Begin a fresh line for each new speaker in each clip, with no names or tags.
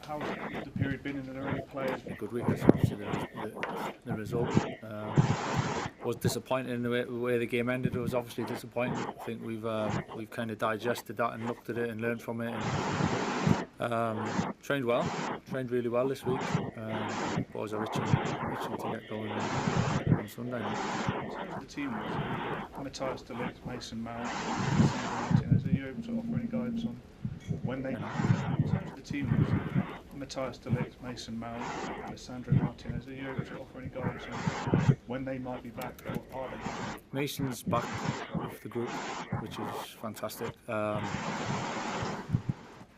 how's the period been, and are there any players?
A good week. Obviously, the result was disappointing in the way the game ended. It was obviously disappointing. I think we've kind of digested that and looked at it and learned from it. And trained really well this week. Boys are itching to get going on Sunday.
In terms of the team, Matthias de Ligt, Mason Mount, Martinez, are you able to offer any guidance on when they? In terms of the team, Matthias de Ligt, Mason Mount, Alessandro Martinez, are you able to offer any guidance on when they might be back, or are they?
Mason's back with the group, which is fantastic.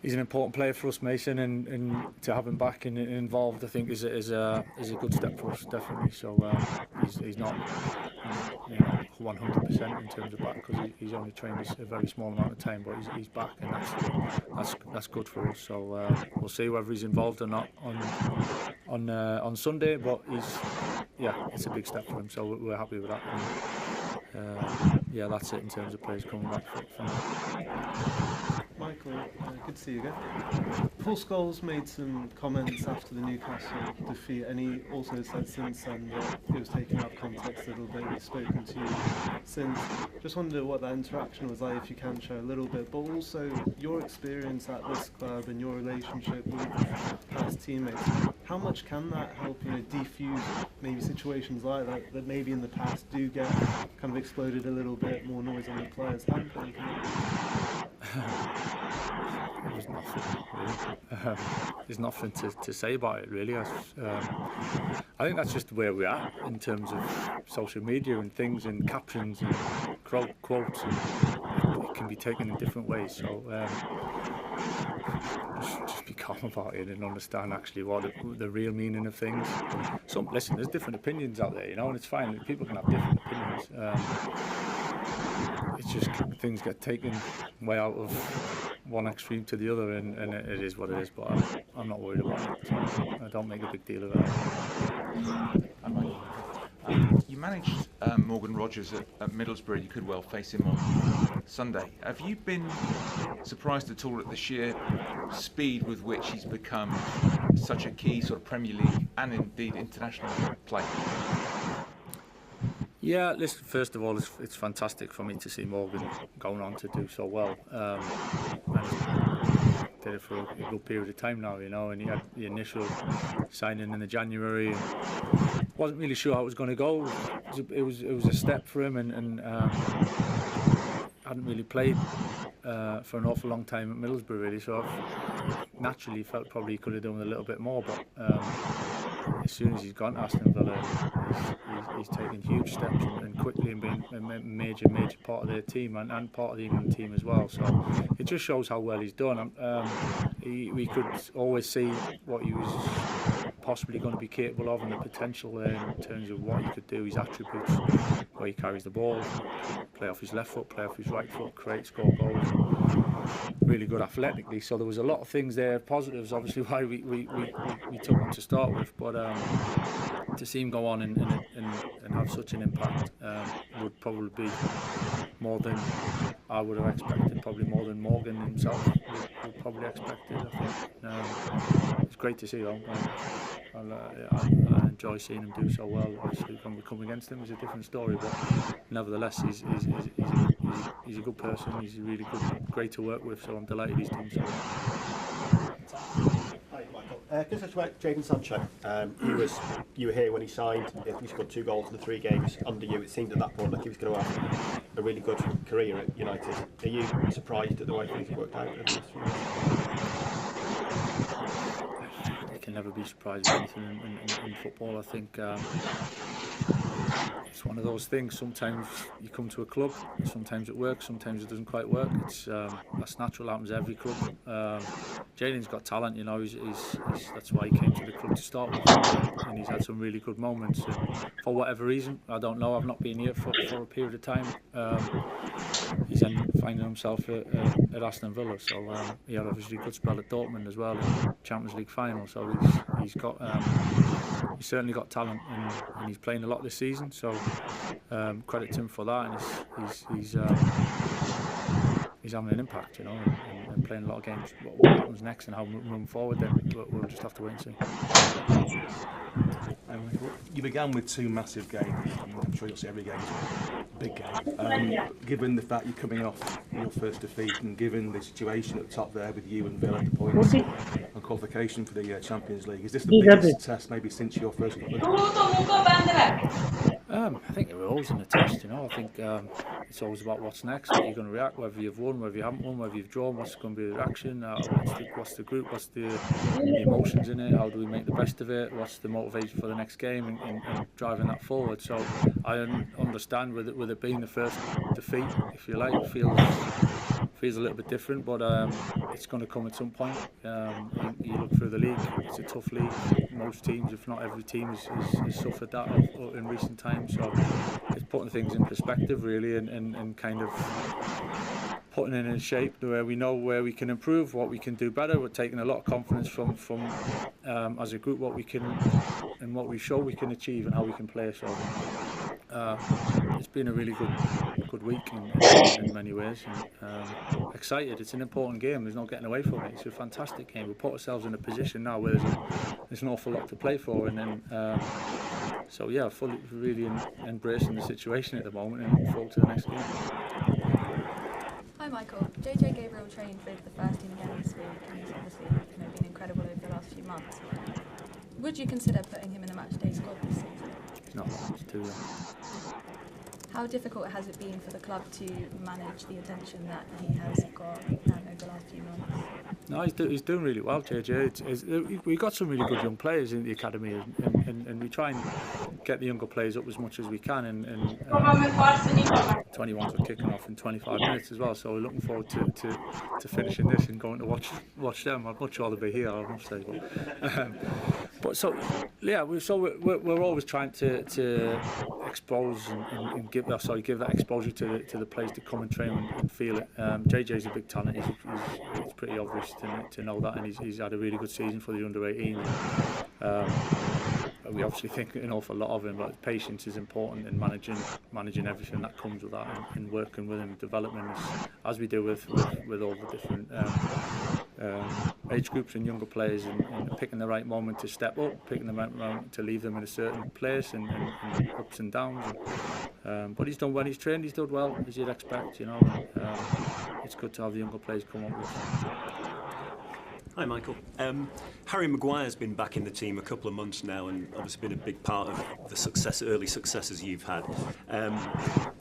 He's an important player for us, Mason, and to have him back and involved, I think, is a good step for us, definitely. So he's not 100% in terms of back, because he's only trained a very small amount of time, but he's back, and that's good for us. So we'll see whether he's involved or not on Sunday, but it's a big step for him, so we're happy with that. And, that's it in terms of players coming back from
Michael, good to see you again. Paul Scholes made some comments after the Newcastle defeat, and he also said since then that it was taken out of context a little bit. He's spoken to you since. Just wonder what that interaction was like, if you can share a little bit, but also your experience at this club and your relationship with past teammates. How much can that help defuse maybe situations like that maybe in the past do get kind of exploded a little bit, more noise on the players' hand?
There's nothing, really. There's nothing to say about it, really. I think that's just where we are in terms of social media and things and captions and quotes, and it can be taken in different ways. So just be calm about it and understand actually what the real meaning of things. Listen, there's different opinions out there, and it's fine. People can have different opinions. It's just things get taken way out of one extreme to the other, and it is what it is. But I'm not worried about it. So I don't make a big deal of it.
You managed Morgan Rogers at Middlesbrough. You could well face him on Sunday. Have you been surprised at all at the sheer speed with which he's become such a key sort of Premier League and indeed international player?
Yeah, listen, first of all, it's fantastic for me to see Morgan going on to do so well. Did it for a good period of time now, and he had the initial signing in the January. And wasn't really sure how it was going to go. It was a step for him, and hadn't really played for an awful long time at Middlesbrough, really. So I've naturally felt probably he could have done a little bit more, but as soon as he's gone to Aston Villa, he's taken huge steps and quickly and been a major part of their team and part of the England team as well. So it just shows how well he's done. We could always see what he was possibly going to be capable of and the potential there in terms of what he could do, his attributes, where he carries the ball, play off his left foot, play off his right foot, score goals. Really good athletically, so there was a lot of things there, positives obviously why we took him to start with, but to see him go on and have such an impact would probably be more than I would have expected, probably more than Morgan himself would probably expected. I think it's great to see though. I enjoy seeing him do so well. Obviously when we come against him it's a different story, but nevertheless he's a good person, he's really good, great to work with, so I'm delighted he's doing so well.
Hi Michael, just about Jadon Sancho. You were here when he signed. He scored 2 goals in the 3 games under you. It seemed at that point like he was going to have a really good career at United. Are you surprised at the way things have worked out?
You can never be surprised with anything in football. I think it's one of those things. Sometimes you come to a club, sometimes it works, sometimes it doesn't quite work. That's natural, happens at every club. Jadon's got talent, that's why he came to the club to start with, and he's had some really good moments. And for whatever reason, I don't know, I've not been here for a period of time. He's then finding himself at Aston Villa, so he had obviously a good spell at Dortmund as well in the Champions League final. So he's certainly got talent, and he's playing a lot this season. So credit to him for that, and he's having an impact, and and playing a lot of games. What happens next and how we move forward, then we'll just have to wait and see.
You began with 2 massive games. I'm sure you'll see every game is a big game. Given the fact you're coming off your first defeat and given the situation at the top there with you and Villa at the points and qualification for the Champions League, is this the biggest test maybe since your first couple of
I think we're always in a test, I think it's always about what's next, how you're going to react, whether you've won, whether you haven't won, whether you've drawn, what's going to be the reaction, what's the group, what's the emotions in it, how do we make the best of it, what's the motivation for the next game and driving that forward. So I understand with it being the first defeat, if you like, it feels a little bit different, but it's going to come at some point. You look through the league, it's a tough league. Most teams, if not every team, has suffered that in recent times. So it's putting things in perspective, really, and kind of putting it in shape where we know where we can improve, what we can do better. We're taking a lot of confidence from as a group what we can and what we show we can achieve and how we can play. So it's been a really good week in many ways, and excited. It's an important game. There's no getting away from it. It's a fantastic game. We put ourselves in a position now where there's an awful lot to play for, and then so yeah, fully really embracing the situation at the moment and looking forward to the next game.
Hi Michael, JJ Gabriel trained with the first team again this week and he's obviously been incredible over the last few months. Would you consider putting him in the matchday squad this season?
It's not, it's too young.
How difficult has it been for the club to manage the attention that he has got over the last few months?
No, he's doing really well, JJ. We've got some really good young players in the academy, and we try and get the younger players up as much as we can. And 21s are kicking off in 25 minutes as well, so we're looking forward to finishing this and going to watch them. I'd much rather be here, I must say. But so yeah, we're always trying to expose and give that exposure to the players to come and train and feel it. JJ's a big talent. It's pretty obvious to know that, and he's had a really good season for the under-18. We obviously think an awful lot of him, but patience is important in managing everything that comes with that, and working with him, development as we do with all the different age groups and younger players, and picking the right moment to step up, picking the right moment to leave them in a certain place, and ups and downs. But he's done when he's trained. He's done well, as you'd expect. It's good to have the younger players come up with.
Hi Michael. Harry Maguire's been back in the team a couple of months now and obviously been a big part of the early successes you've had.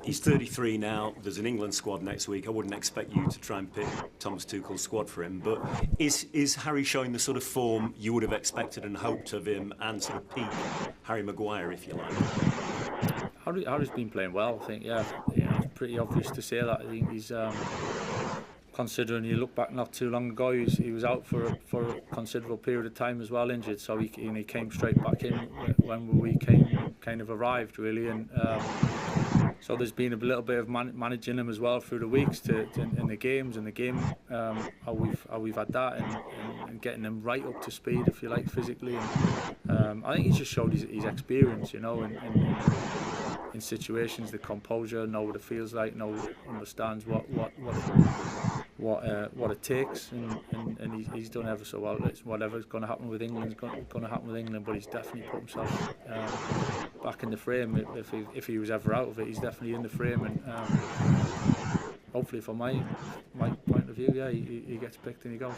He's 33 now, there's an England squad next week. I wouldn't expect you to try and pick Thomas Tuchel's squad for him, but is Harry showing the sort of form you would have expected and hoped of him, and sort of peak Harry Maguire, if you like?
Harry's been playing well, I think, yeah. It's pretty obvious to say that. I think he's... considering you look back not too long ago, he was out for a considerable period of time as well, injured. So he came straight back in when we kind of arrived, really. And so there's been a little bit of managing him as well through the weeks in the games and the game, how we've had that and getting him right up to speed, if you like, physically. And I think he's just showed his experience, in situations, the composure, know what it feels like, understands what it takes, and he's done ever so well. It's whatever's going to happen with England is going to happen with England, but he's definitely put himself back in the frame. If he was ever out of it, he's definitely in the frame, and hopefully from my point of view, yeah, he gets picked and he goes.